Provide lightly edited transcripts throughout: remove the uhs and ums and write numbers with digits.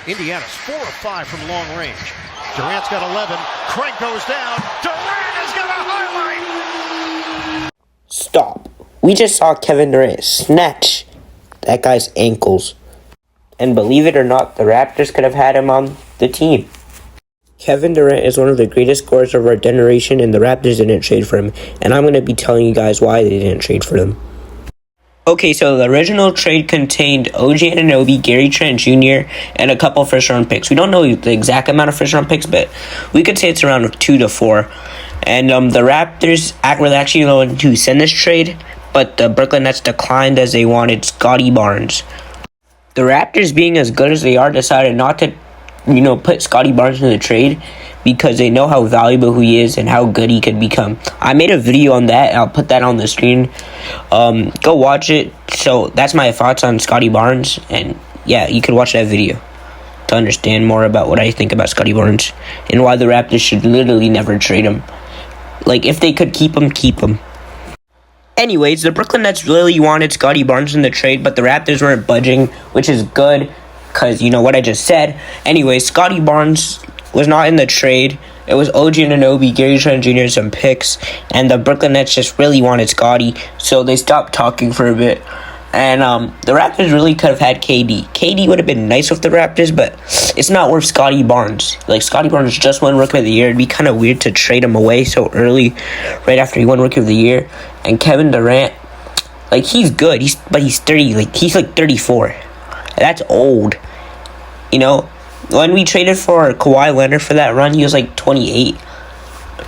Indiana's 4 of 5 from long range. Durant's got 11. Craig goes down. Durant has got a highlight. Stop. We just saw Kevin Durant snatch that guy's ankles. And believe it or not, the Raptors could have had him on the team. Kevin Durant is one of the greatest scorers of our generation, and the Raptors didn't trade for him. And I'm going to be telling you guys why they didn't trade for him. Okay, so the original trade contained OG Anunoby, Gary Trent Jr., and a couple first-round picks. We don't know the exact amount of first-round picks, but we could say it's around 2 to 4. And the Raptors were actually going to send this trade, but the Brooklyn Nets declined as they wanted Scottie Barnes. The Raptors, being as good as they are, decided not to, put Scottie Barnes in the trade because they know how valuable he is and how good he could become. I made a video on that. I'll put that on the screen. Go watch it. So that's my thoughts on Scottie Barnes. And yeah, you can watch that video to understand more about what I think about Scottie Barnes and why the Raptors should literally never trade him. Like, if they could keep him, keep him. Anyways, the Brooklyn Nets really wanted Scottie Barnes in the trade, but the Raptors weren't budging, which is good because, what I just said. Anyways, Scottie Barnes was not in the trade. It was OG Anunoby, Gary Trent Jr., and some picks, and the Brooklyn Nets just really wanted Scottie, so they stopped talking for a bit. And the Raptors really could have had KD. KD would have been nice with the Raptors, but it's not worth Scottie Barnes. Like, Scottie Barnes just won Rookie of the Year. It'd be kind of weird to trade him away so early, right after he won Rookie of the Year. And Kevin Durant, he's good. But he's 30. He's 34. That's old. When we traded for Kawhi Leonard for that run, he was 28.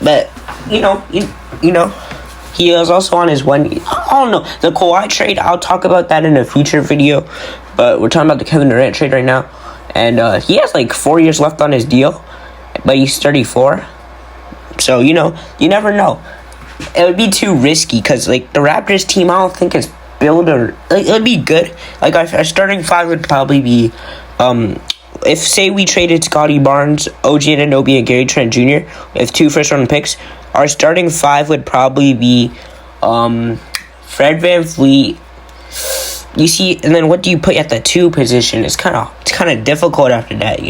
But he was also on his one. I don't know. The Kawhi trade, I'll talk about that in a future video. But we're talking about the Kevin Durant trade right now. And he has 4 years left on his deal. But he's 34. So, you never know. It would be too risky because, the Raptors team, I don't think is built or. It would be good. Our starting five would probably be. If, say, we traded Scottie Barnes, OG Anunoby, and Gary Trent Jr. with 2 first-round picks, our starting five would probably be Fred VanVleet. You see, and then what do you put at the 2 position? It's kind of difficult after that,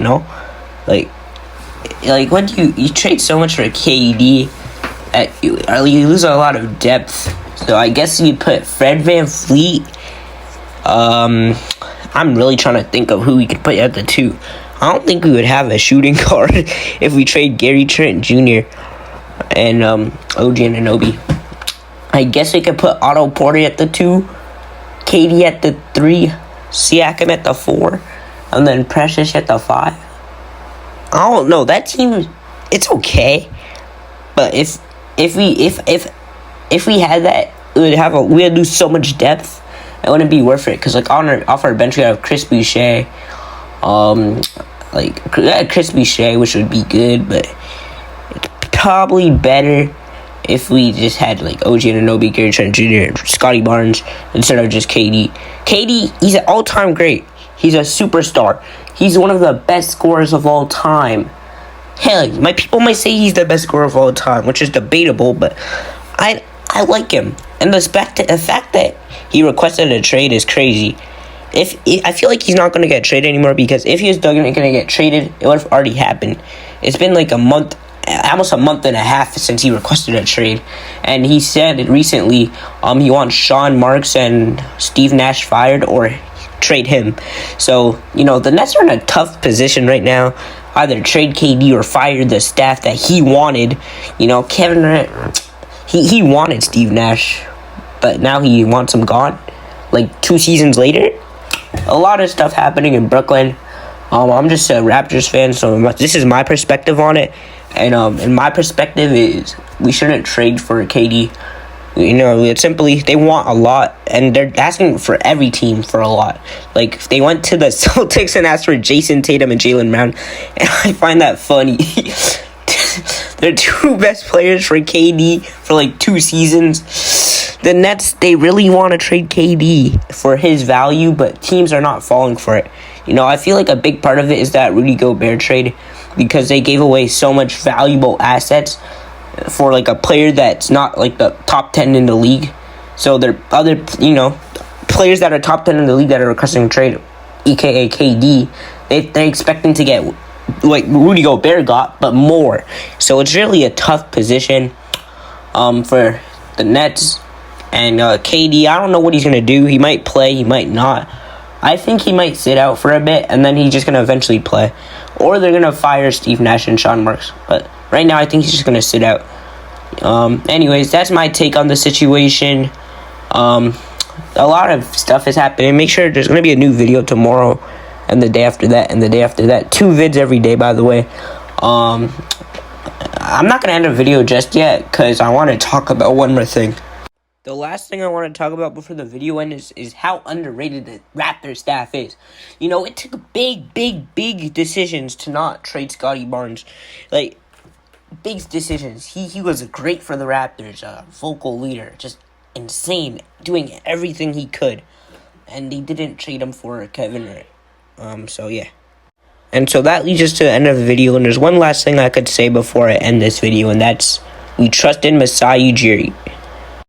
when do you trade so much for KD, you lose a lot of depth. So I guess you put Fred VanVleet. I'm really trying to think of who we could put at the 2. I don't think we would have a shooting guard if we trade Gary Trent Jr. and OG Anunoby. I guess we could put Otto Porter at the 2, KD at the 3, Siakam at the 4, and then Precious at the 5. I don't know. That team, it's okay, but if we had that, we'd lose so much depth. It wouldn't be worth it because off our bench we have Chris Boucher, Chris Boucher, which would be good, but it's probably better if we just had OG Anunoby, Gary Trent Jr., and Scottie Barnes instead of just KD. KD, he's an all-time great. He's a superstar. He's one of the best scorers of all time. Hell, my people might say he's the best scorer of all time, which is debatable, but I like him. And the fact that he requested a trade is crazy. I feel like he's not going to get traded anymore because if he was going to get traded, it would have already happened. It's been a month, almost a month and a half since he requested a trade. And he said recently he wants Sean Marks and Steve Nash fired or trade him. So, the Nets are in a tough position right now. Either trade KD or fire the staff that he wanted. Kevin Durant, he wanted Steve Nash, but now he wants him gone. 2 seasons later, a lot of stuff happening in Brooklyn. I'm just a Raptors fan, so this is my perspective on it. And my perspective is we shouldn't trade for KD. It's simply they want a lot, and they're asking for every team for a lot. They went to the Celtics and asked for Jason Tatum and Jaylen Brown, and I find that funny. They're 2 best players for KD for 2 seasons. The Nets, they really want to trade KD for his value, but teams are not falling for it. I feel like a big part of it is that Rudy Gobert trade because they gave away so much valuable assets for a player that's not the top 10 in the league. So there are other, players that are top 10 in the league that are requesting a trade, aka KD. they're expecting to get like Rudy Gobert got, but more. So it's really a tough position for the Nets. And KD, I don't know what he's going to do. He might play, he might not. I think he might sit out for a bit, and then he's just going to eventually play. Or they're going to fire Steve Nash and Sean Marks. But right now, I think he's just going to sit out. Anyways, that's my take on the situation. A lot of stuff is happening. Make sure there's going to be a new video tomorrow, and the day after that, and the day after that. 2 vids every day, by the way. I'm not going to end a video just yet, because I want to talk about one more thing. The last thing I want to talk about before the video ends is how underrated the Raptors staff is. You know, it took big decisions to not trade Scotty Barnes. Like, big decisions. He was great for the Raptors, a vocal leader, just insane, doing everything he could. And they didn't trade him for Kevin Durant. So yeah. And so that leads us to the end of the video, and there's one last thing I could say before I end this video, and that's, we trust in Masai Ujiri.